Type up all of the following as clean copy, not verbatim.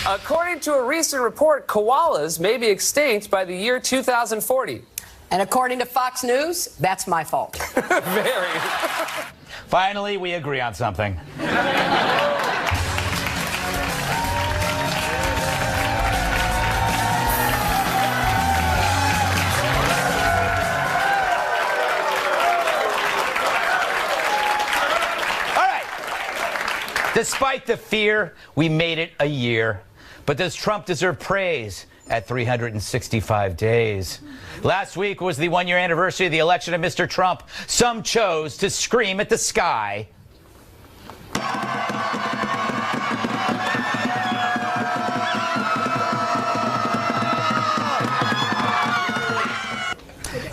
According to a recent report, koalas may be extinct by the year 2040. And according to Fox News, that's my fault. Very. Finally, we agree on something. Despite the fear, we made it a year. But does Trump deserve praise at 365 days? Last week was the one-year anniversary of the election of Mr. Trump. Some chose to scream at the sky.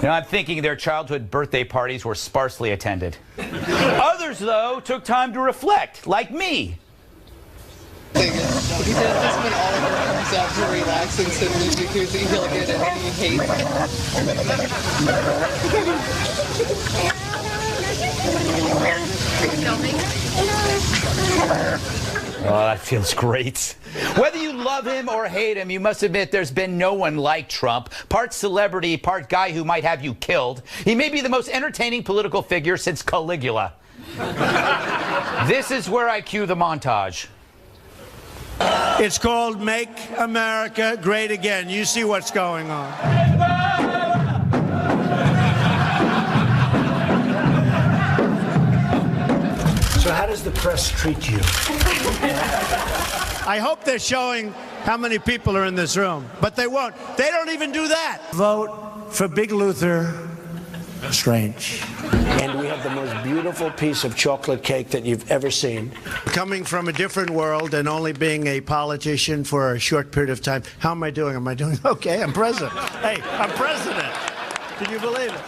Now, I'm thinking their childhood birthday parties were sparsely attended. Others, though, took time to reflect, like me. He does this when all of it comes out to relax and sit in the jacuzzi. He'll get it and he hates it. Oh, that feels great. Whether you love him or hate him, you must admit there's been no one like Trump. Part celebrity, part guy who might have you killed. He may be the most entertaining political figure since Caligula. This is where I cue the montage. It's called Make America Great Again. You see what's going on. So how does the press treat you? I hope they're showing how many people are in this room, but they won't. They don't even do that. Vote for Big Luther Strange. And we have the most beautiful piece of chocolate cake that you've ever seen. Coming from a different world and only being a politician for a short period of time, how am I doing? Am I doing okay? I'm president. Hey, I'm president. Can you believe it?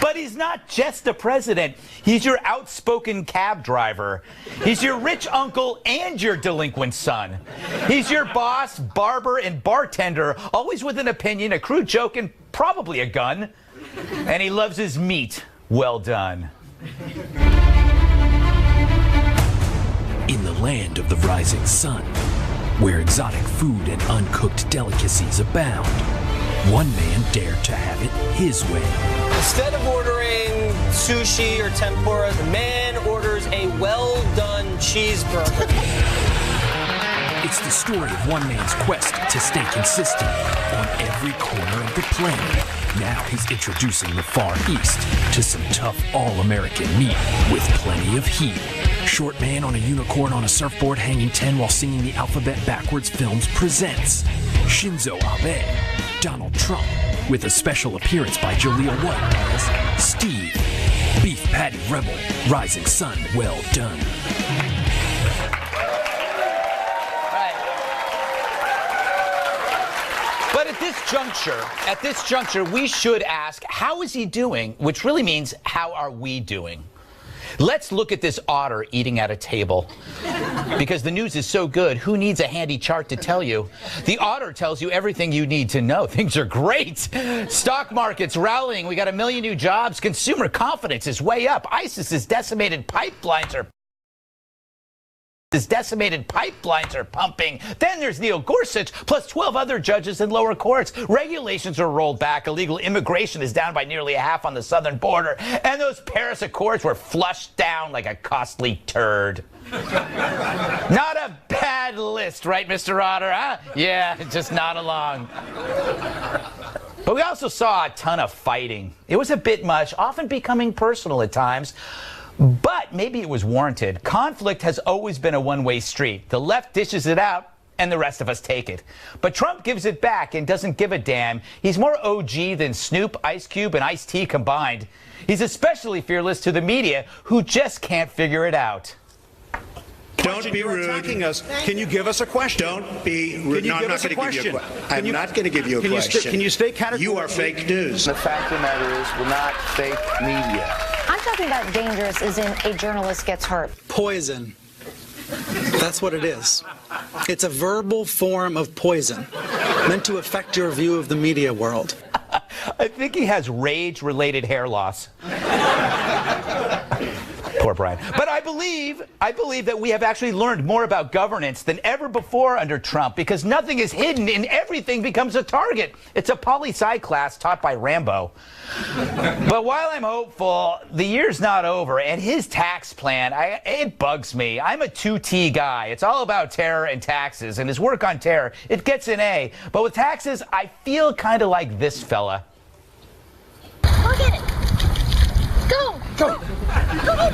But he's not just a president. He's your outspoken cab driver. He's your rich uncle and your delinquent son. He's your boss, barber, and bartender, always with an opinion, a crude joke, and probably a gun. And he loves his meat well done. In the land of the rising sun, where exotic food and uncooked delicacies abound, one man dared to have it his way. Instead of ordering sushi or tempura, the man orders a well-done cheeseburger. It's the story of one man's quest to stay consistent on every corner of the planet. Now he's introducing the Far East to some tough all-American meat with plenty of heat. Short Man on a Unicorn on a Surfboard Hanging 10 while singing the alphabet backwards films presents Shinzo Abe, Donald Trump, with a special appearance by Jaleel White as Steve, Beef Patty Rebel, Rising Sun, well done. But at this juncture, we should ask, how is he doing? Which really means, how are we doing? Let's look at this otter eating at a table. Because the news is so good, who needs a handy chart to tell you? The otter tells you everything you need to know. Things are great. Stock market's rallying. We got 1 million new jobs. Consumer confidence is way up. ISIS's decimated pipelines are pumping. Then there's Neil Gorsuch, plus 12 other judges in lower courts. Regulations are rolled back. Illegal immigration is down by nearly half on the southern border. And those Paris Accords were flushed down like a costly turd. Not a bad list, right, Mr. Otter, huh? Yeah, just nod along. But we also saw a ton of fighting. It was a bit much, often becoming personal at times. But maybe it was warranted. Conflict has always been a one-way street. The left dishes it out, and the rest of us take it. But Trump gives it back and doesn't give a damn. He's more OG than Snoop, Ice Cube, and Ice-T combined. He's especially fearless to the media, who just can't figure it out. Don't be rude. Attacking us. Can you give us a question? Don't be rude. No, I'm not going to give you a question. I'm not going to give you a question. Can you stay categorical? You are fake news. The fact of the matter is, we're not fake media. I'm talking about dangerous as in a journalist gets hurt. Poison. That's what it is. It's a verbal form of poison meant to affect your view of the media world. I think he has rage-related hair loss. Poor before, Brian. But I believe that we have actually learned more about governance than ever before under Trump, because nothing is hidden and everything becomes a target. It's a poli-sci class taught by Rambo. But while I'm hopeful, the year's not over, and his tax plan, it bugs me. I'm a 2T guy. It's all about terror and taxes, and his work on terror, it gets an A. But with taxes, I feel kind of like this fella. Go get it. Go. Go. Go get it.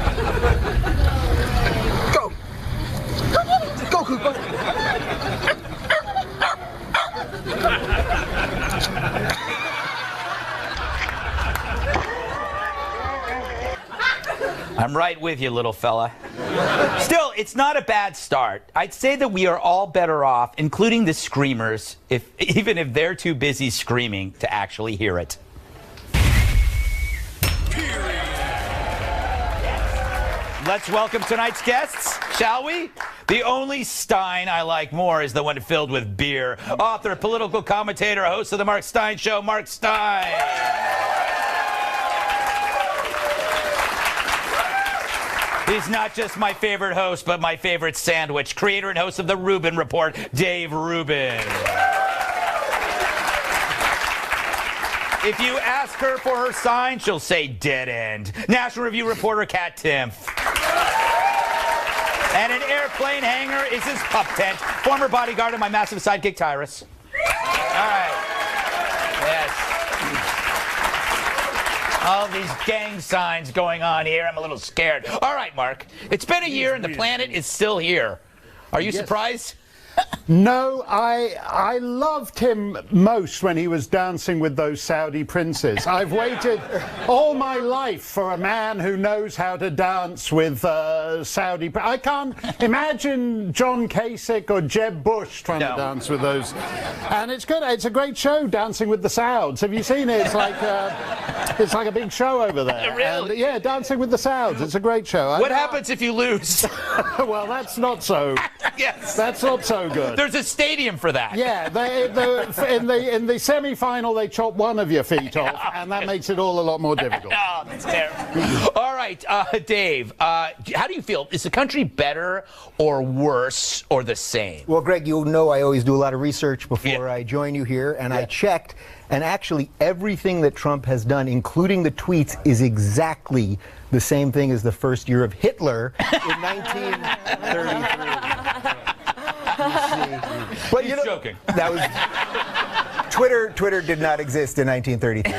Go. Go get it. Go, Cooper. I'm right with you, little fella. Still, it's not a bad start. I'd say that we are all better off, including the screamers, even if they're too busy screaming to actually hear it. Let's welcome tonight's guests, shall we? The only Stein I like more is the one filled with beer. Author, political commentator, host of The Mark Stein Show, Mark Stein. He's not just my favorite host, but my favorite sandwich. Creator and host of The Rubin Report, Dave Rubin. If you ask her for her sign, she'll say dead end. National Review reporter, Kat Timpf. And an airplane hangar is his pup tent. Former bodyguard of my massive sidekick, Tyrus. All right. Yes. All these gang signs going on here. I'm a little scared. All right, Mark. It's been a year and the planet is still here. Are you surprised? No, I loved him most when he was dancing with those Saudi princes. I've waited all my life for a man who knows how to dance with Saudi. I can't imagine John Kasich or Jeb Bush trying to dance with those. And it's good. It's a great show, Dancing with the Sauds. Have you seen it? It's like a big show over there. Really? And, yeah, Dancing with the Sauds. It's a great show. What happens if you lose? Well, that's not so. Yes. That's not so good. There's a stadium for that. Yeah, in the semi-final they chop one of your feet off, and that makes it all a lot more difficult. Oh, that's terrible. All right, Dave, how do you feel? Is the country better or worse or the same? Well, Greg, you know I always do a lot of research before I join you here, and I checked, and actually everything that Trump has done, including the tweets, is exactly the same thing as the first year of Hitler in 1933. But He's joking. That was Twitter did not exist in 1933.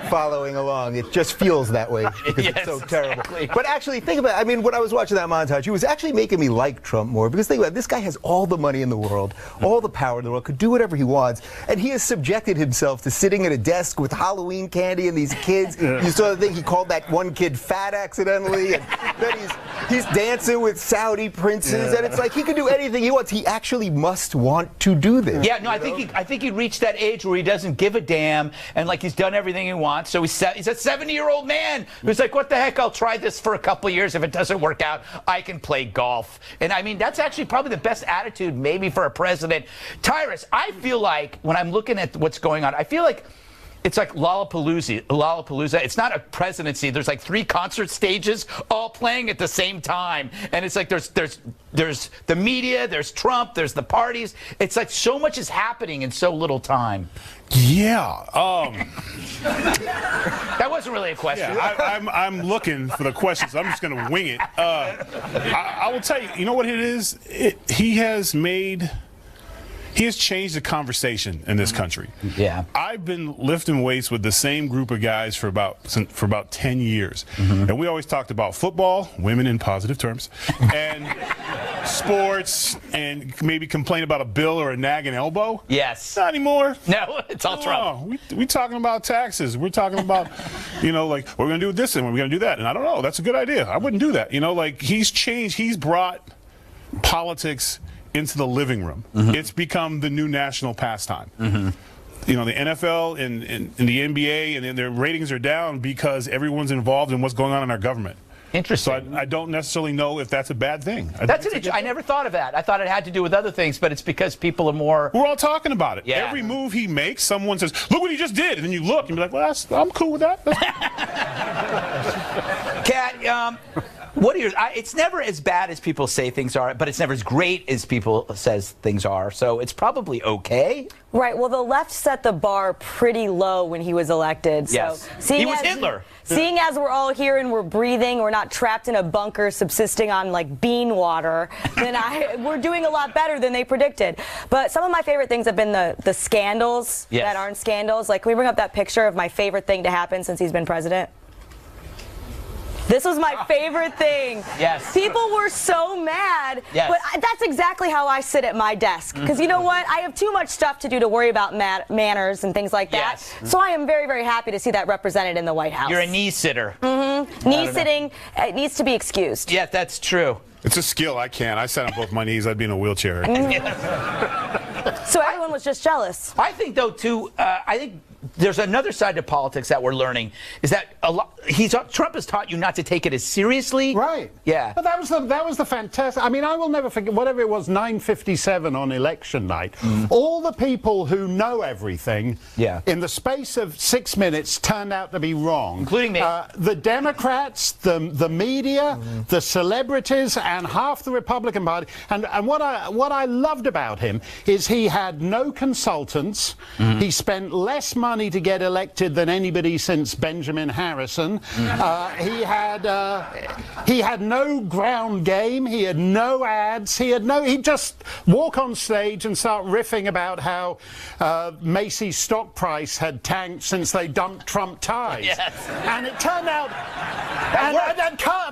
Following along, it just feels that way because it's so terrible. Exactly. But actually, think about it. I mean, when I was watching that montage, it was actually making me like Trump more, because think about it, this guy has all the money in the world, all the power in the world, could do whatever he wants, and he has subjected himself to sitting at a desk with Halloween candy and these kids. You saw the thing, he called that one kid fat accidentally, and then he's dancing with Saudi princes, and it's like he can do anything he wants. He actually must want to do this. Yeah, no, I think he reached that age where he doesn't give a damn, and like he's done everything he wants. So he's a 70-year-old man who's like, what the heck? I'll try this for a couple of years. If it doesn't work out, I can play golf. And I mean, that's actually probably the best attitude maybe for a president. Tyrus, I feel like when I'm looking at what's going on, I feel like it's like Lollapalooza. It's not a presidency. There's like 3 concert stages all playing at the same time. And it's like there's the media, there's Trump, there's the parties. It's like so much is happening in so little time. Yeah. That wasn't really a question. Yeah, I'm looking for the questions. I'm just going to wing it. I will tell you, you know what it is? He has changed the conversation in this country. Yeah. I've been lifting weights with the same group of guys for about 10 years. And we always talked about football, women in positive terms, and sports, and maybe complain about a bill or a nagging elbow. Yes. Not anymore. No, it's all Trump. We talking about taxes. We're talking about, like, we're going to do this and we're going to do that. And I don't know. That's a good idea. I wouldn't do that. Like, he's changed. He's brought politics into the living room. It's become the new national pastime. The NFL and the NBA and their ratings are down because everyone's involved in what's going on in our government. Interesting. So I don't necessarily know if that's a bad thing. I never thought of that. I thought it had to do with other things, but it's because people are more... We're all talking about it. Yeah. Every move he makes, someone says, look what he just did. And then you look and be like, well, I'm cool with that. Kat, What are your? It's never as bad as people say things are, but it's never as great as people says things are. So it's probably okay. Right. Well, the left set the bar pretty low when he was elected. Yes. So He was Hitler. Seeing as we're all here and we're breathing, we're not trapped in a bunker subsisting on like bean water, then we're doing a lot better than they predicted. But some of my favorite things have been the scandals that aren't scandals. Like, can we bring up that picture of my favorite thing to happen since he's been president? This was my favorite thing. Yes. People were so mad. Yes. But that's exactly how I sit at my desk. Because you know what? I have too much stuff to do to worry about manners and things like that. Yes. So I am very, very happy to see that represented in the White House. You're a knee sitter. Mm-hmm. Knee sitting needs to be excused. Yeah, that's true. It's a skill. I can't. I sat on both my knees. I'd be in a wheelchair. So everyone was just jealous. I think, though, too, I think there's another side to politics that we're learning, is that Trump has taught you not to take it as seriously. Right. Yeah. But that was the fantastic. I mean, I will never forget, whatever it was, 9:57 on election night. All the people who know everything, in the space of 6 minutes, turned out to be wrong. Including me. The Democrats, the media, the celebrities, and half the Republican Party. And what I loved about him is he had no consultants. He spent less money to get elected than anybody since Benjamin Harrison. He had no ground game. He had no ads. He'd just walk on stage and start riffing about how Macy's stock price had tanked since they dumped Trump ties. Yes. And it turned out,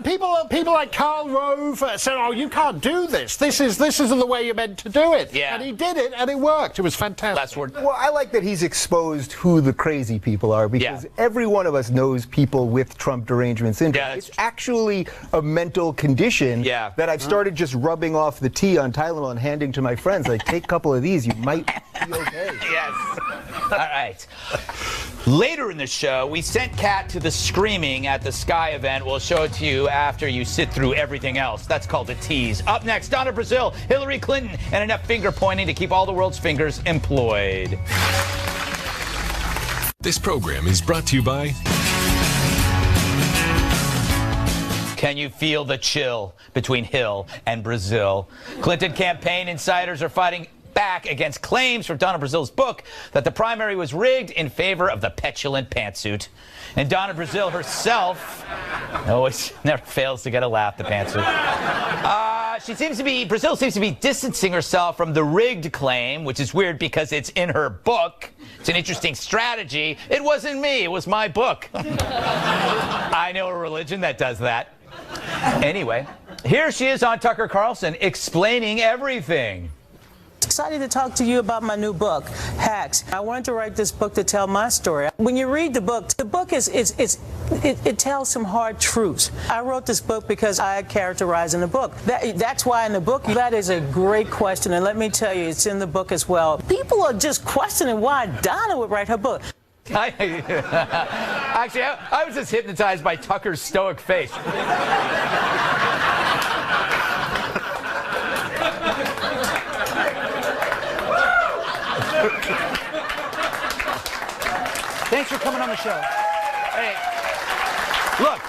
people like Karl Rove said, "Oh, you can't do this. This is the way you're meant to do it." Yeah. And he did it, and it worked. It was fantastic. Last word. Well, I like that he's exposed who the crazy people are, because every one of us knows people with Trump derangement syndrome. Yeah, it's actually a mental condition that I've started just rubbing off the tea on Tylenol and handing to my friends. Like, take a couple of these, you might be okay. Yes. All right. Later in the show, we sent Kat to the screaming at the Sky event. We'll show it to you after you sit through everything else. That's called a tease. Up next, Donna Brazile, Hillary Clinton, and enough finger pointing to keep all the world's fingers employed. This program is brought to you by... Can you feel the chill between Hill and Brazile? Clinton campaign insiders are fighting back against claims from Donna Brazile's book that the primary was rigged in favor of the petulant pantsuit. And Donna Brazile herself always never fails to get a laugh, the pantsuit. Brazile seems to be distancing herself from the rigged claim, which is weird because it's in her book. It's an interesting strategy. It wasn't me, it was my book. I know a religion that does that. Anyway, here she is on Tucker Carlson explaining everything. Excited to talk to you about my new book, Hacks. I wanted to write this book to tell my story. When you read the book it tells some hard truths. I wrote this book because I characterize in the book. That's why in the book, that is a great question, and let me tell you, it's in the book as well. People are just questioning why Donna would write her book. Actually, I was just hypnotized by Tucker's stoic face. Thanks for coming on the show. Hey, look,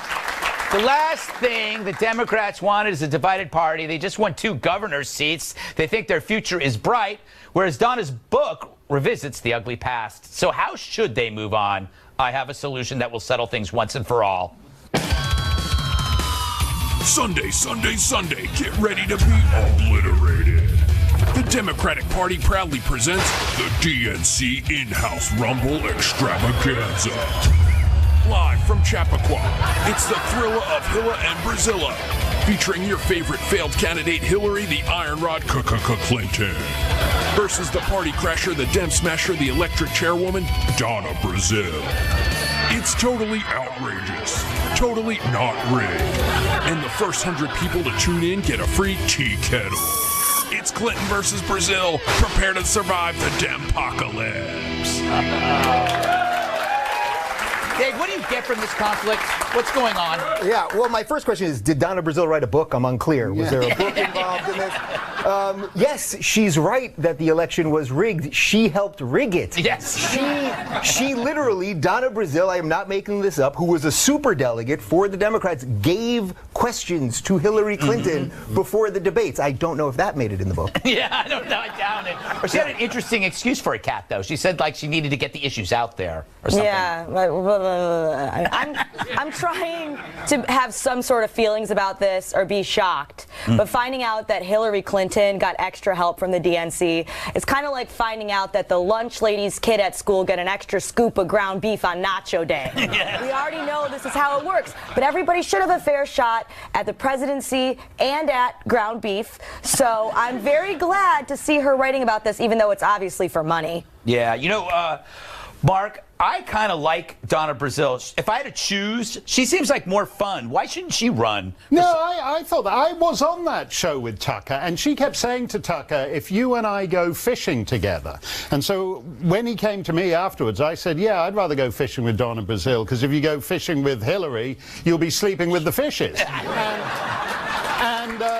the last thing the Democrats wanted is a divided party. They just want 2 governor's seats. They think their future is bright, whereas Donna's book revisits the ugly past. So how should they move on? I have a solution that will settle things once and for all. Sunday, Sunday, Sunday. Get ready to be obliterated. The Democratic Party proudly presents the DNC In-House Rumble Extravaganza. Live from Chappaqua, it's the thriller of Hilla and Brazilla, featuring your favorite failed candidate Hillary, the Iron Rod Clinton, versus the party crasher, the Dem Smasher, the electric chairwoman, Donna Brazile. It's totally outrageous, totally not rigged, and the first 100 people to tune in get a free tea kettle. It's Clinton versus Brazile. Prepare to survive the Demopocalypse. Dave, what do you get from this conflict? What's going on? Yeah, well, my first question is, did Donna Brazile write a book? I'm unclear. Was there a book involved in this? Yes, she's right that the election was rigged. She helped rig it. Yes. She literally, Donna Brazile, I am not making this up, who was a superdelegate for the Democrats, gave questions to Hillary Clinton before the debates. I don't know if that made it in the book. Yeah, I don't know. I doubt it. Or she had an interesting excuse for a cat, though. She said, like, she needed to get the issues out there or something. Yeah, I'm trying to have some sort of feelings about this or be shocked. But finding out that Hillary Clinton got extra help from the DNC is kind of like finding out that the lunch lady's kid at school get an extra scoop of ground beef on Nacho Day. Yes. We already know this is how it works. But everybody should have a fair shot at the presidency and at ground beef. So I'm very glad to see her writing about this, even though it's obviously for money. Yeah, you know, Mark, I kind of like Donna Brazile. If I had to choose, she seems like more fun. Why shouldn't she run? No, I thought that. I was on that show with Tucker, and she kept saying to Tucker, if you and I go fishing together. And so when he came to me afterwards, I said, yeah, I'd rather go fishing with Donna Brazile, because if you go fishing with Hillary, you'll be sleeping with the fishes. and people,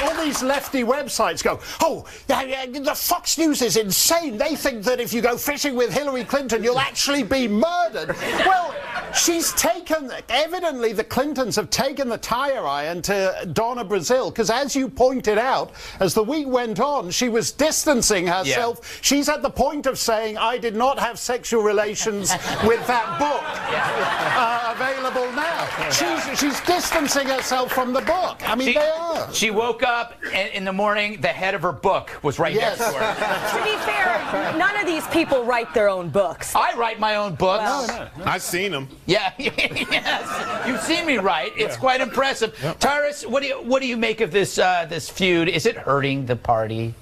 all these lefty websites go, oh, the Fox News is insane. They think that if you go fishing with Hillary Clinton, you'll actually be murdered. Well, she's taken, evidently the Clintons have taken the tire iron to Donna Brazile, because as you pointed out, as the week went on, she was distancing herself. Yeah. She's at the point of saying, I did not have sexual relations with that book available now. She's distancing herself from the book. I mean, they are. She woke up in the morning, the head of her book was right next to her. To be fair, none of these people write their own books. I write my own books. No. I've seen them. Yeah, yes. You've seen me write. It's quite impressive. Yep. Tyrus, what do you make of this this feud? Is it hurting the party?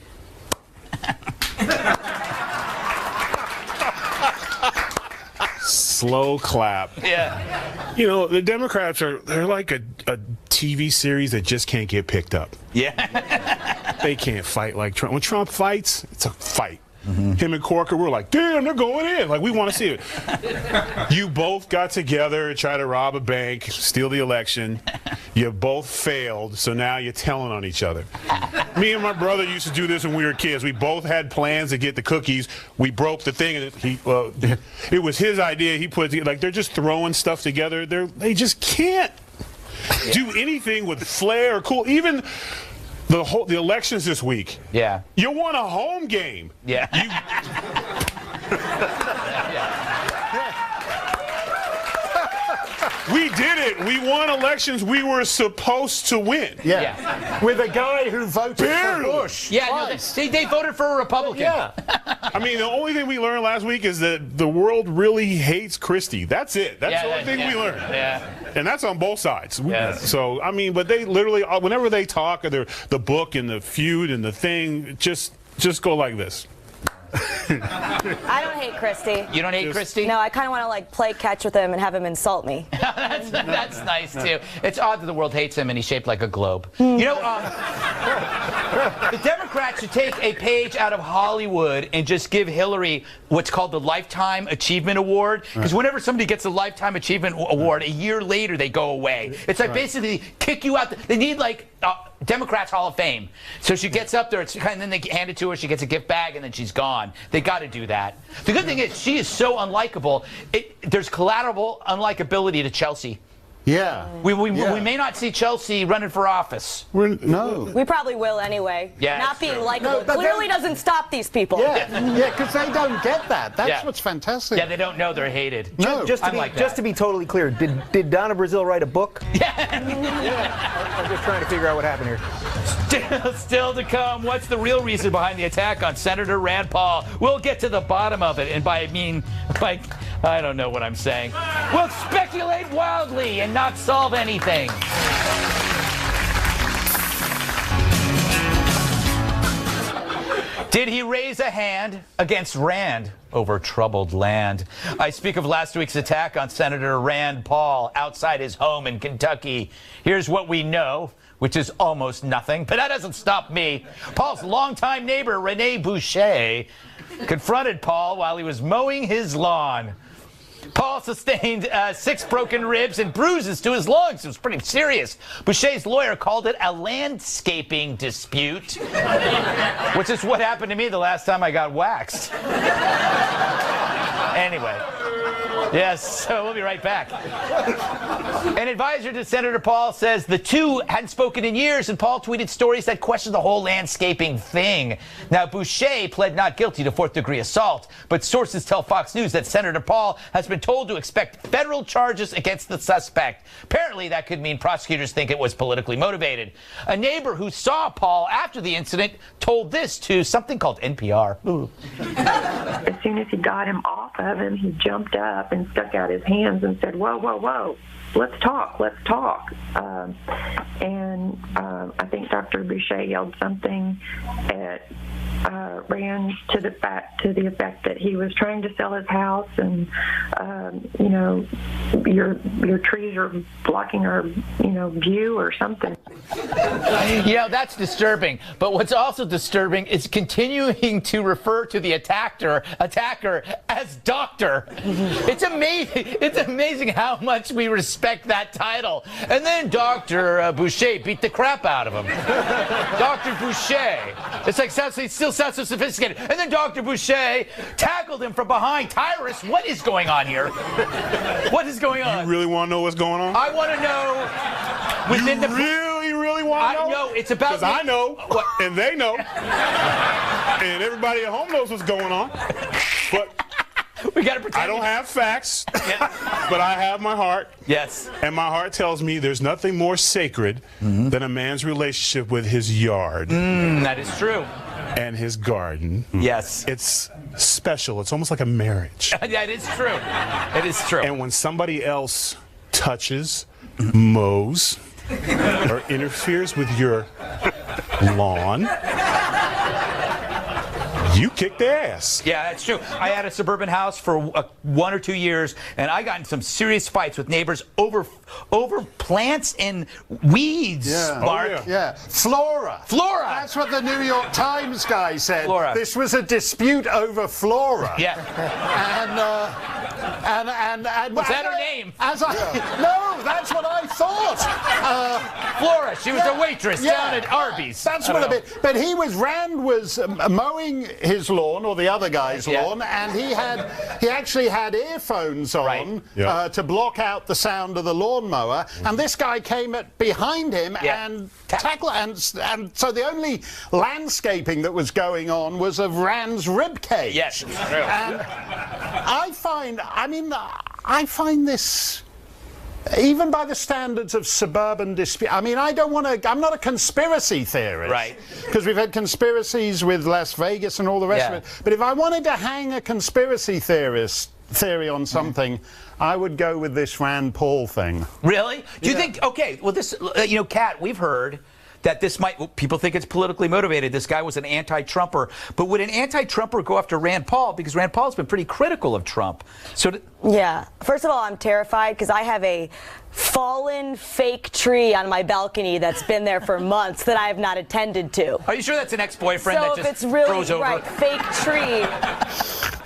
Slow clap. Yeah. You know, the Democrats they're like a TV series that just can't get picked up. Yeah. They can't fight like Trump. When Trump fights, it's a fight. Him and Corker were like, damn, they're going in. Like, we want to see it. You both got together, try to rob a bank, steal the election. You both failed, so now you're telling on each other. Me and my brother used to do this when we were kids. We both had plans to get the cookies. We broke the thing, and it was his idea. He put it, like, they're just throwing stuff together. They just can't do anything with flair or cool. Even the elections this week. Yeah. You won a home game. Yeah. We did it. We won elections we were supposed to win. Yeah. With a guy who voted for Bush. Yeah, no, they voted for a Republican. Yeah. I mean, the only thing we learned last week is that the world really hates Christie. That's it. That's the only thing we learned. Yeah. And that's on both sides. Yes. So, I mean, but they literally, whenever they talk, or the book and the feud and the thing, just go like this. I don't hate Christie. You don't hate Christie? No, I kind of want to like play catch with him and have him insult me. That's nice too. It's odd that the world hates him and he's shaped like a globe. You know, the Democrats should take a page out of Hollywood and just give Hillary what's called the Lifetime Achievement Award. Because whenever somebody gets a Lifetime Achievement Award, a year later they go away. It's like basically kick you out. They need like Democrats Hall of Fame. So she gets up there, and then they hand it to her, she gets a gift bag, and then she's gone. They got to do that. The good thing is she is so unlikable. There's collateral unlikability to Chelsea. Yeah. We may not see Chelsea running for office. No. We probably will anyway. Yeah, Not being likable No, but clearly doesn't stop these people. Yeah, because they don't get that. That's what's fantastic. Yeah, they don't know they're hated. No. Just to be totally clear, did Donna Brazile write a book? I'm just trying to figure out what happened here. Still to come, what's the real reason behind the attack on Senator Rand Paul? We'll get to the bottom of it, and by I don't know what I'm saying. We'll speculate wildly and not solve anything. Did he raise a hand against Rand over troubled land? I speak of last week's attack on Senator Rand Paul outside his home in Kentucky. Here's what we know, which is almost nothing, but that doesn't stop me. Paul's longtime neighbor, Rene Boucher, confronted Paul while he was mowing his lawn. Paul sustained 6 broken ribs and bruises to his lungs. It was pretty serious. Boucher's lawyer called it a landscaping dispute, which is what happened to me the last time I got waxed. Anyway. Yes, so we'll be right back. An advisor to Senator Paul says the two hadn't spoken in years, and Paul tweeted stories that questioned the whole landscaping thing. Now, Boucher pled not guilty to 4th-degree assault, but sources tell Fox News that Senator Paul has been told to expect federal charges against the suspect. Apparently, that could mean prosecutors think it was politically motivated. A neighbor who saw Paul after the incident told this to something called NPR. As soon as he got him off of him, he jumped up and stuck out his hands and said, whoa, whoa, whoa, let's talk. I think Dr. Boucher yelled something at Rand to the effect that he was trying to sell his house and, your trees are blocking our, view or something. That's disturbing. But what's also disturbing is continuing to refer to the attacker as doctor. It's amazing. It's amazing how much we respect that title. And then Dr. Boucher beat the crap out of him. Dr. Boucher. It's like it still sounds so sophisticated. And then Dr. Boucher tackled him from behind. Tyrus, what is going on here? What is going on? You really want to know what's going on? I want to know. Within the really want to know? I know. It's about. Because I know, and they know, and everybody at home knows what's going on. But we got to pretend. I don't have facts, but I have my heart. Yes. And my heart tells me there's nothing more sacred than a man's relationship with his yard. That is true. And his garden. Yes. It's special. It's almost like a marriage. Yeah, it is true. It is true. And when somebody else touches, mows, or interferes with your lawn, you kick their ass. Yeah, that's true. I had a suburban house for 1 or 2 years, and I got in some serious fights with neighbors over plants and weeds. Yeah. Mark. Yeah. Flora. That's what the New York Times guy said. Flora. This was a dispute over flora. Yeah. And was that her name? No, that's what I thought. Flora. She was a waitress down at Arby's. That's what it is. But Rand was mowing his lawn, or the other guy's lawn, and he actually had earphones on to block out the sound of the lawnmower, and this guy came behind him and tackled, and so the only landscaping that was going on was of Rand's ribcage. Yes, it's true. And I find this, even by the standards of suburban dispute, I'm not a conspiracy theorist. Right. Because we've had conspiracies with Las Vegas and all the rest of it. But if I wanted to hang a conspiracy theory on something, I would go with this Rand Paul thing. Really? Do you think, okay, well, this, Kat, we've heard that people think it's politically motivated. This guy was an anti-Trumper. But would an anti-Trumper go after Rand Paul? Because Rand Paul's been pretty critical of Trump. Yeah. First of all, I'm terrified because I have a fallen fake tree on my balcony that's been there for months that I have not attended to. Are you sure that's an ex-boyfriend that just it's really, froze over? Right, fake tree.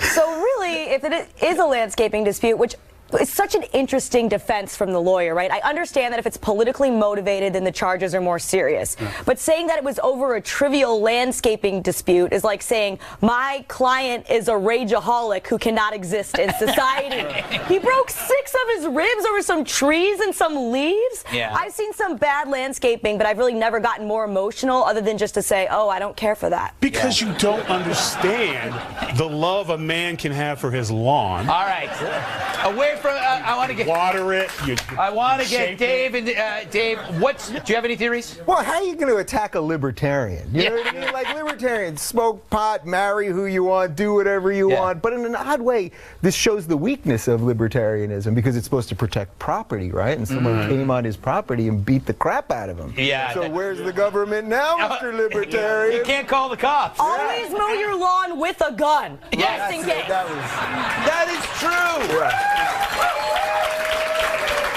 So really, if it is a landscaping dispute, which it's such an interesting defense from the lawyer, right? I understand that if it's politically motivated, then the charges are more serious. Yeah. But saying that it was over a trivial landscaping dispute is like saying my client is a rageaholic who cannot exist in society. He broke 6 of his ribs over some trees and some leaves. Yeah. I've seen some bad landscaping, but I've really never gotten more emotional other than just to say, oh, I don't care for that. Because you don't understand the love a man can have for his lawn. All right. Away from, I want to get... Water it. I want to get Dave, and Dave, do you have any theories? Well, how are you going to attack a libertarian? You know what I mean? Like, libertarians smoke pot, marry who you want, do whatever you want. But in an odd way, this shows the weakness of libertarianism because it's supposed to protect property, right? And someone came on his property and beat the crap out of him. Yeah. So where's the government now, Mr. Libertarian? You can't call the cops. Always mow your lawn with a gun. Yes. Just in case. That is true.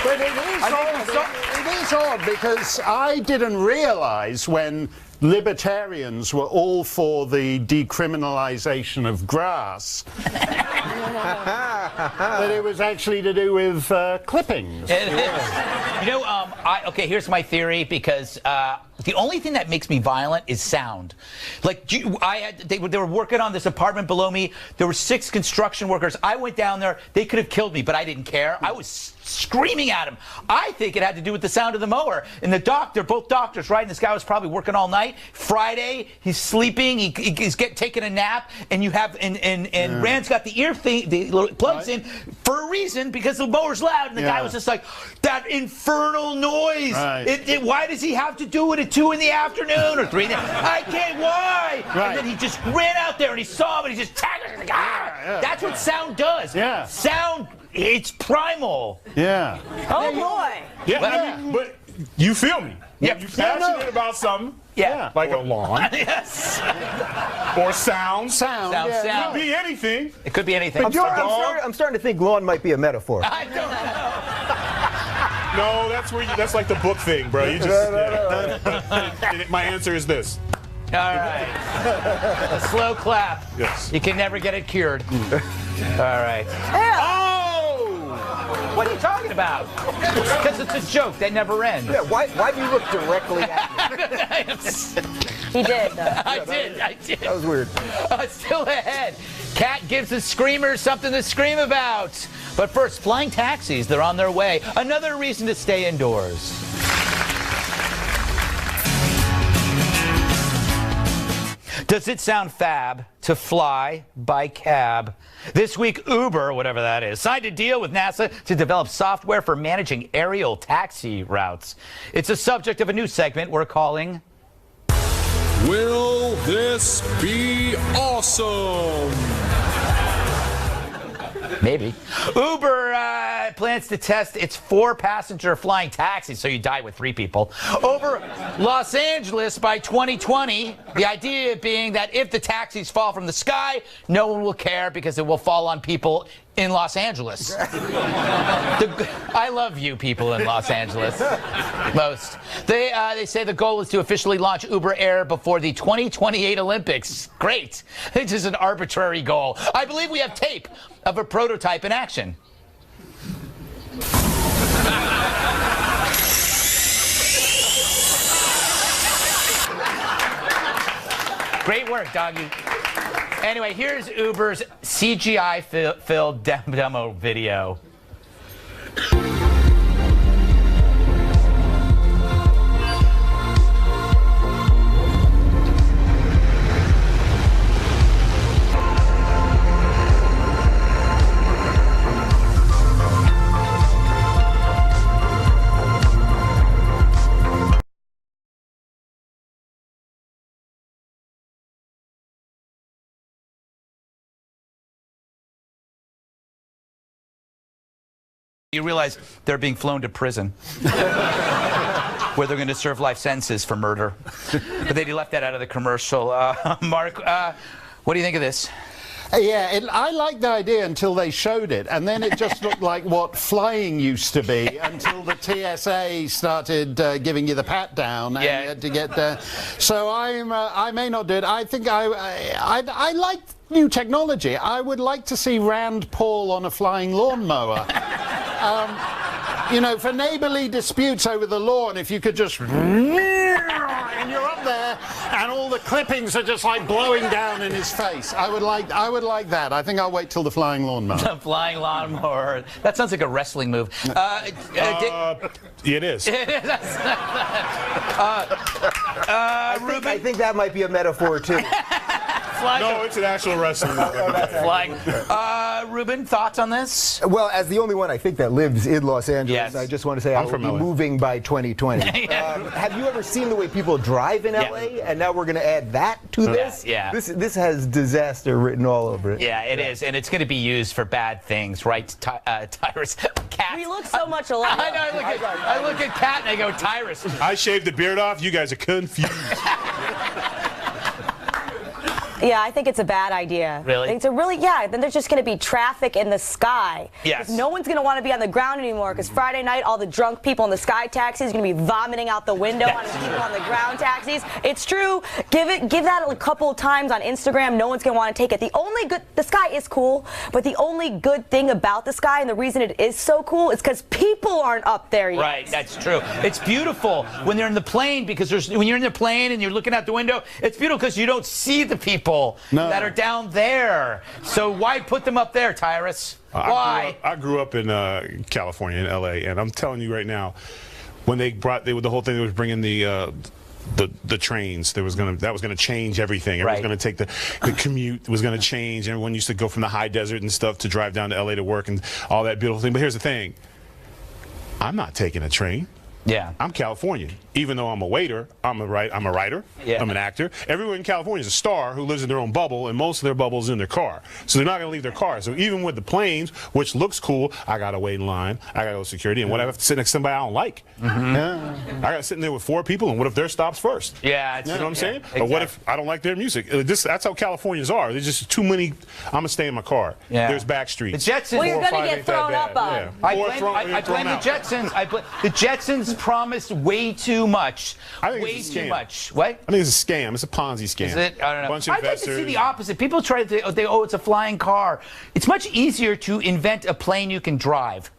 But it is odd because I didn't realize when libertarians were all for the decriminalization of grass that it was actually to do with clippings. It is. You know, okay, here's my theory, because the only thing that makes me violent is sound. Like, they were working on this apartment below me. There were 6 construction workers. I went down there. They could have killed me, but I didn't care. I was screaming at him. I think it had to do with the sound of the mower. And the doctor, both doctors, right? And this guy was probably working all night. Friday, he's sleeping. He's taking a nap. And you have, and Rand's got the ear thing, the little plugs in for a reason, because the mower's loud. And the guy was just like, that infernal noise. Why does he have to do it at 2 in the afternoon or 3 in the I can't, why? And then he just ran out there and he saw him and he just tagged him. That's what sound does. Sound, it's primal. Oh boy. I mean, but you feel me. You're passionate about something. Like a lawn. Yes. Or sound. Sound. It could be anything. It could be anything. I'm starting to think lawn might be a metaphor. I don't know. No, that's like the book thing, bro. You just my answer is this. All right. A slow clap. Yes. You can never get it cured. All right. What are you talking about? Because it's a joke that never ends. Yeah, why do you look directly at me? He did, though. I did. That was weird. Still ahead. Cat gives the screamers something to scream about. But first, flying taxis, they're on their way. Another reason to stay indoors. Does it sound fab to fly by cab? This week, Uber, whatever that is, signed a deal with NASA to develop software for managing aerial taxi routes. It's a subject of a new segment we're calling... Will this be awesome? Maybe. Uber plans to test its 4-passenger flying taxi, so you die with 3 people, over Los Angeles by 2020. The idea being that if the taxis fall from the sky, no one will care because it will fall on people in Los Angeles. I love you people in Los Angeles. Most. They say the goal is to officially launch Uber Air before the 2028 Olympics. Great. This is an arbitrary goal. I believe we have tape of a prototype in action. Great work, doggy. Anyway, here's Uber's CGI-filled demo video. You realize they're being flown to prison where they're going to serve life sentences for murder. But they left that out of the commercial. Mark, what do you think of this? Yeah, I liked the idea until they showed it, and then it just looked like what flying used to be until the TSA started giving you the pat down and you had to get there. So I may not do it. I think I like new technology. I would like to see Rand Paul on a flying lawnmower. You know, for neighborly disputes over the lawn, if you could just and you're up there and all the clippings are just like blowing down in his face. I would like that. I think I'll wait till the flying lawnmower. The flying lawnmower. That sounds like a wrestling move. It is. I think that might be a metaphor too. flying. No, it's an actual wrestling. Flying. Ruben, thoughts on this? Well, as the only one I think that lives in Los Angeles, Yes. I just want to say I will be moving by 2020. Have you ever seen the way people drive in LA? And now we're going to add that to this? Yeah. This has disaster written all over it. Yeah, it is, and it's going to be used for bad things, right, Tyrus? Cat. We look so much alike. I know. I look at Cat and I go, Tyrus. I shaved the beard off. You guys are confused. Yeah, I think it's a bad idea. Really? It's a really, yeah, then there's just going to be traffic in the sky. Yes. No one's going to want to be on the ground anymore because Friday night, all the drunk people in the sky taxis are going to be vomiting out the window on the people on the ground taxis. It's true. Give that a couple of times on Instagram. No one's going to want to take it. The sky is cool, but the only good thing about the sky and the reason it is so cool is because people aren't up there yet. Right, that's true. It's beautiful when they're in the plane because when you're in the plane and you're looking out the window, it's beautiful because you don't see the people that are down there. So why put them up there, Tyrus? Why? I grew up in California, in L.A., and I'm telling you right now, when the whole thing, they was bringing the trains. That was gonna change everything. It was gonna take the commute was gonna change. Everyone used to go from the high desert and stuff to drive down to L.A. to work and all that beautiful thing. But here's the thing: I'm not taking a train. Yeah. I'm Californian. Even though I'm a waiter, I'm a writer, Yeah. I'm an actor. Everyone in California is a star who lives in their own bubble, and most of their bubble is in their car. So they're not going to leave their car. So even with the planes, which looks cool, I got to wait in line, I got to go to security, and what if I have to sit next to somebody I don't like? I got to sit in there with 4 people, and what if their stops first? Yeah. You know what I'm saying? Exactly. Or what if I don't like their music? That's how Californians are. There's just too many. I'm going to stay in my car. Yeah. There's back streets. The Jetsons. Well, you're going to get thrown up on. Yeah. I Or blame the Jetsons. The Jetsons promised way too much. I think way it's a too scam. much. What? I think it's a scam. It's a Ponzi scam. Is it? I don't know. Bunch of I'd like to see investors. the opposite. People try to think, it's a flying car. It's much easier to invent a plane you can drive.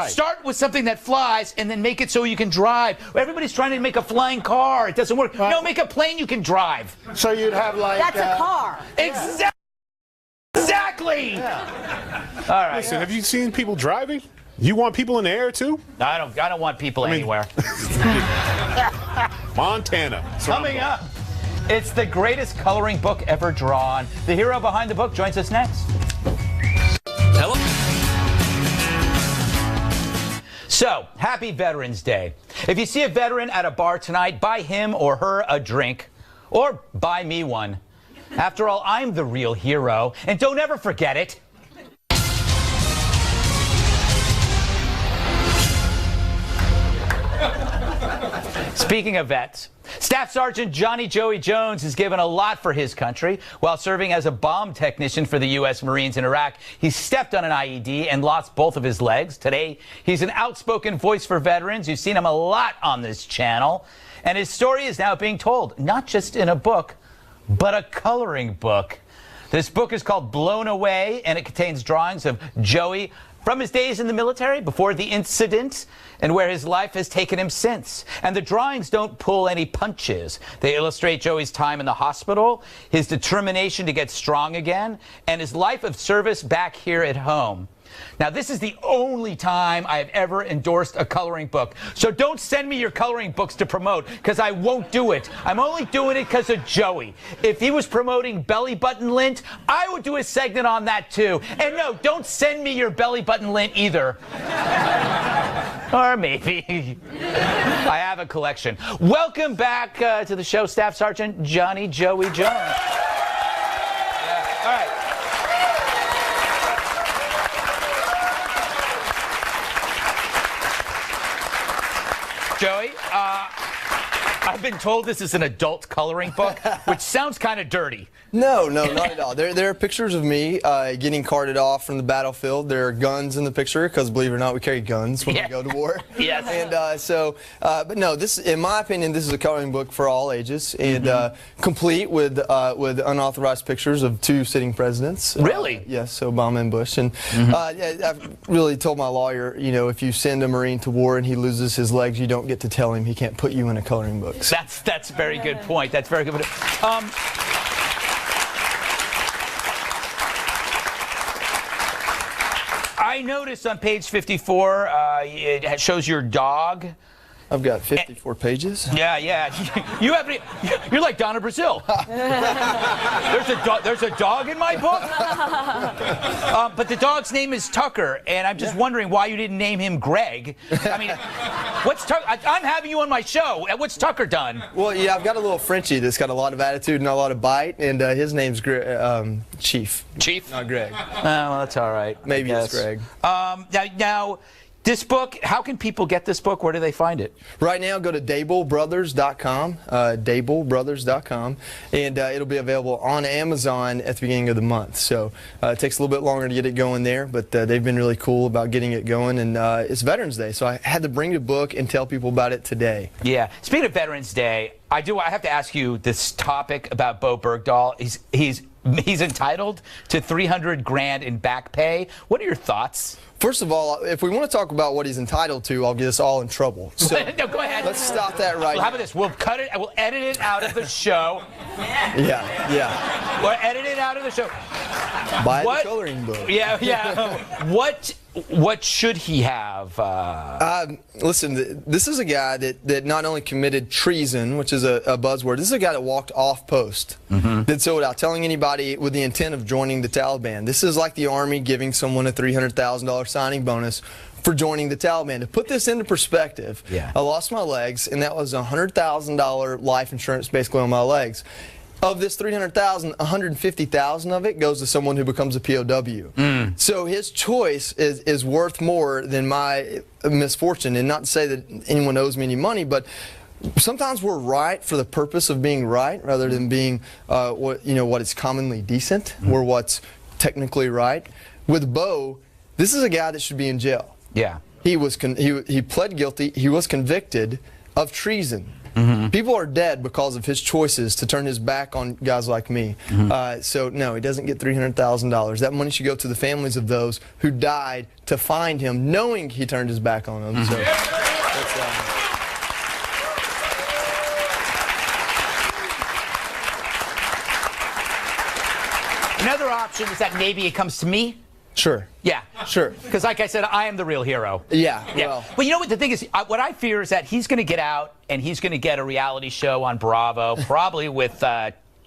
Start with something that flies and then make it so you can drive. Everybody's trying to make a flying car. It doesn't work. No, make a plane you can drive. So you'd have That's a car. Exactly. Yeah. All right. Listen, have you seen people driving? You want people in the air too? No, I don't want people anywhere. Montana. Coming up, it's the greatest coloring book ever drawn. The hero behind the book joins us next. Hello. So, happy Veterans Day. If you see a veteran at a bar tonight, buy him or her a drink, or buy me one. After all, I'm the real hero, and don't ever forget it. Speaking of vets, Staff Sergeant Johnny Joey Jones has given a lot for his country. While serving as a bomb technician for the U.S. Marines in Iraq, he stepped on an IED and lost both of his legs. Today, he's an outspoken voice for veterans. You've seen him a lot on this channel. And his story is now being told, not just in a book, but a coloring book. This book is called Blown Away, and it contains drawings of Joey from his days in the military, before the incident, and where his life has taken him since. And the drawings don't pull any punches. They illustrate Joey's time in the hospital, his determination to get strong again, and his life of service back here at home. Now, this is the only time I have ever endorsed a coloring book. So don't send me your coloring books to promote, because I won't do it. I'm only doing it because of Joey. If he was promoting belly button lint, I would do a segment on that too. And no, don't send me your belly button lint either. Or maybe. I have a collection. Welcome back to the show, Staff Sergeant Johnny Joey Jones. Yeah. All right. Joey, I've been told this is an adult coloring book, which sounds kind of dirty. No, not at all. There are pictures of me getting carted off from the battlefield. There are guns in the picture, because believe it or not, we carry guns when we go to war. Yes. And but no, this, in my opinion, this is a coloring book for all ages, and complete with unauthorized pictures of 2 sitting presidents. Really? Yes, Obama and Bush. And I've really told my lawyer, if you send a Marine to war and he loses his legs, you don't get to tell him he can't put you in a coloring book. That's a very good point. That's very good. I noticed on page 54, it shows your dog. I've got 54 pages. Yeah. You're like Donna Brazil. There's a dog in my book. But the dog's name is Tucker, and I'm just wondering why you didn't name him Greg. I mean, what's Tucker? I'm having you on my show. What's Tucker done? Well, yeah, I've got a little Frenchie that's got a lot of attitude and a lot of bite, and his name's Chief. Chief? Not Greg. Well, that's all right. Maybe it's Greg. Now, this book, how can people get this book? Where do they find it? Right now, go to DableBrothers.com, DableBrothers.com, and it'll be available on Amazon at the beginning of the month. So it takes a little bit longer to get it going there, but they've been really cool about getting it going, and it's Veterans Day, so I had to bring the book and tell people about it today. Yeah. Speaking of Veterans Day, I have to ask you this topic about Bo Bergdahl. He's entitled to $300 grand in back pay. What are your thoughts? First of all, if we want to talk about what he's entitled to, I'll get us all in trouble. So no, go ahead. Let's stop that right now. How about this? We'll cut it. We'll edit it out of the show. Yeah. We'll edit it out of the show. Buy the coloring book. Yeah. What should he have? Listen, this is a guy that not only committed treason, which is a buzzword. This is a guy that walked off post. Did so without telling anybody with the intent of joining the Taliban. This is like the Army giving someone a $300,000 signing bonus for joining the Taliban. To put this into perspective, I lost my legs, and that was $100,000 life insurance basically on my legs. Of this $300,000, $150,000 of it goes to someone who becomes a POW. So his choice is worth more than my misfortune. And not to say that anyone owes me any money, but sometimes we're right for the purpose of being right, rather than being what is commonly decent or what's technically right. With Bo, this is a guy that should be in jail. Yeah. He pled guilty. He was convicted of treason. People are dead because of his choices to turn his back on guys like me. So no, he doesn't get $300,000. That money should go to the families of those who died to find him, knowing he turned his back on them. So that's, Another option is that maybe it comes to me. Sure. Yeah. Sure. Because like I said, I am the real hero. Yeah. Well, you know what the thing is? What I fear is that he's going to get out and he's going to get a reality show on Bravo, probably with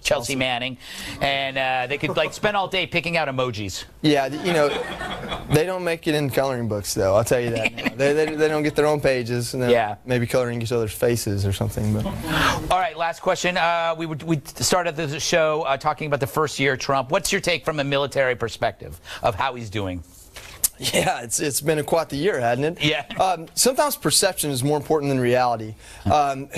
Chelsea Manning, and they could spend all day picking out emojis. Yeah, they don't make it in coloring books, though. I'll tell you that. Now. They don't get their own pages, and maybe coloring each other's faces or something. But all right, last question. We started the show talking about the first year Trump. What's your take from a military perspective of how he's doing? Yeah, it's been quite the year, hasn't it? Yeah. Sometimes perception is more important than reality.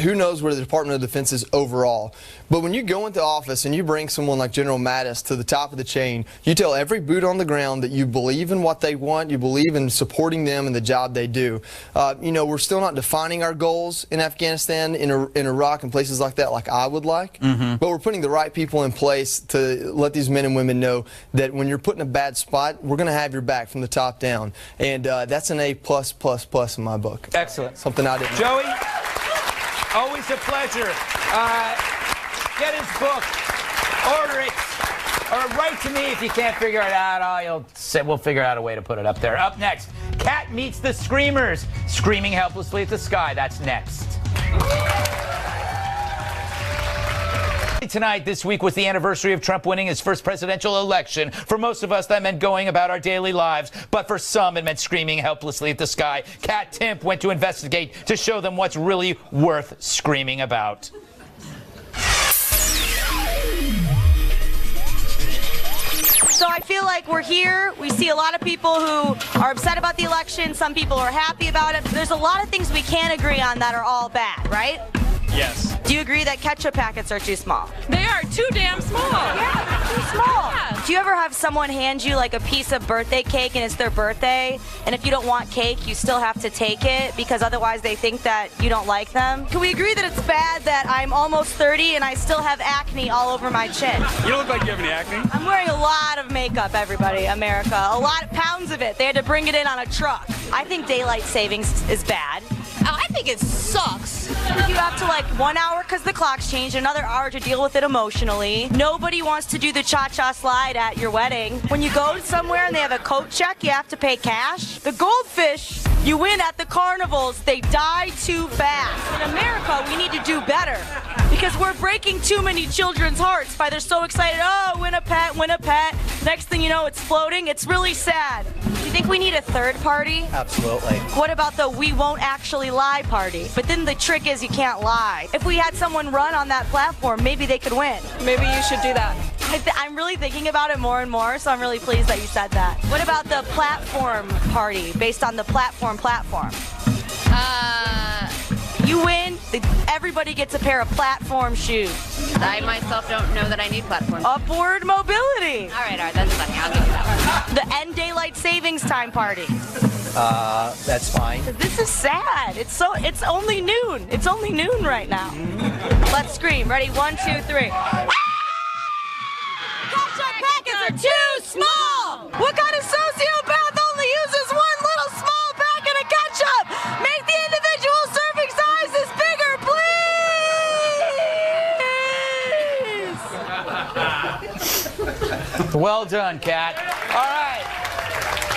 Who knows where the Department of Defense is overall? But when you go into office and you bring someone like General Mattis to the top of the chain, you tell every boot on the ground that you believe in what they want, you believe in supporting them and the job they do. We're still not defining our goals in Afghanistan, in Iraq, and places like that like I would like. But we're putting the right people in place to let these men and women know that when you're put in a bad spot, we're going to have your back from the top down. And that's an A+++ in my book. Excellent. Something I didn't. Joey, always a pleasure. Get his book, order it, or write to me if you can't figure it out. We'll figure out a way to put it up there. Up next, Cat meets the Screamers, screaming helplessly at the sky. That's next. Tonight, this week, was the anniversary of Trump winning his first presidential election. For most of us, that meant going about our daily lives. But for some, it meant screaming helplessly at the sky. Kat Timp went to investigate to show them what's really worth screaming about. So I feel like we're here. We see a lot of people who are upset about the election. Some people are happy about it. There's a lot of things we can't agree on that are all bad, right? Yes. Do you agree that ketchup packets are too small? They are too damn small. Yeah, too small. Yeah. Do you ever have someone hand you like a piece of birthday cake and it's their birthday, and if you don't want cake, you still have to take it because otherwise they think that you don't like them? Can we agree that it's bad that I'm almost 30 and I still have acne all over my chin? You don't look like you have any acne. I'm wearing a lot of makeup, everybody, America. A lot of pounds of it. They had to bring it in on a truck. I think daylight savings is bad. I think it sucks. You have to like 1 hour because the clock's changed, another hour to deal with it emotionally. Nobody wants to do the cha-cha slide at your wedding. When you go somewhere and they have a coat check, you have to pay cash. The goldfish you win at the carnivals, they die too fast. In America, we need to do better because we're breaking too many children's hearts by they're so excited, oh, win a pet, win a pet. Next thing you know, it's floating. It's really sad. Do you think we need a third party? Absolutely. What about the we won't actually lie party? But then the trick is you can't lie. If we had someone run on that platform, maybe they could win. Maybe you should do that. I'm really thinking about it more and more, so I'm really pleased that you said that. What about the platform party based on the platform? You win, everybody gets a pair of platform shoes. I myself don't know that I need platforms. Upward mobility. All right, that's funny. I'll give you that one. The end daylight savings time party. That's fine. This is sad. It's only noon. It's only noon right now. Let's scream. Ready? 1, 2, 3. Ketchup packets are too small. What kind of sociopath only uses one little small packet of ketchup? Make the individual serving sizes bigger, please. Well done, Kat. All right.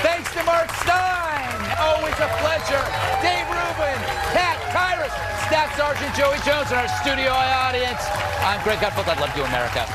Thanks to Mark Stein. Always a pleasure. Dave Rubin, Kat, Tyrus, Staff Sergeant Joey Jones, and our studio audience. I'm Greg Gutfeld. I love you, America.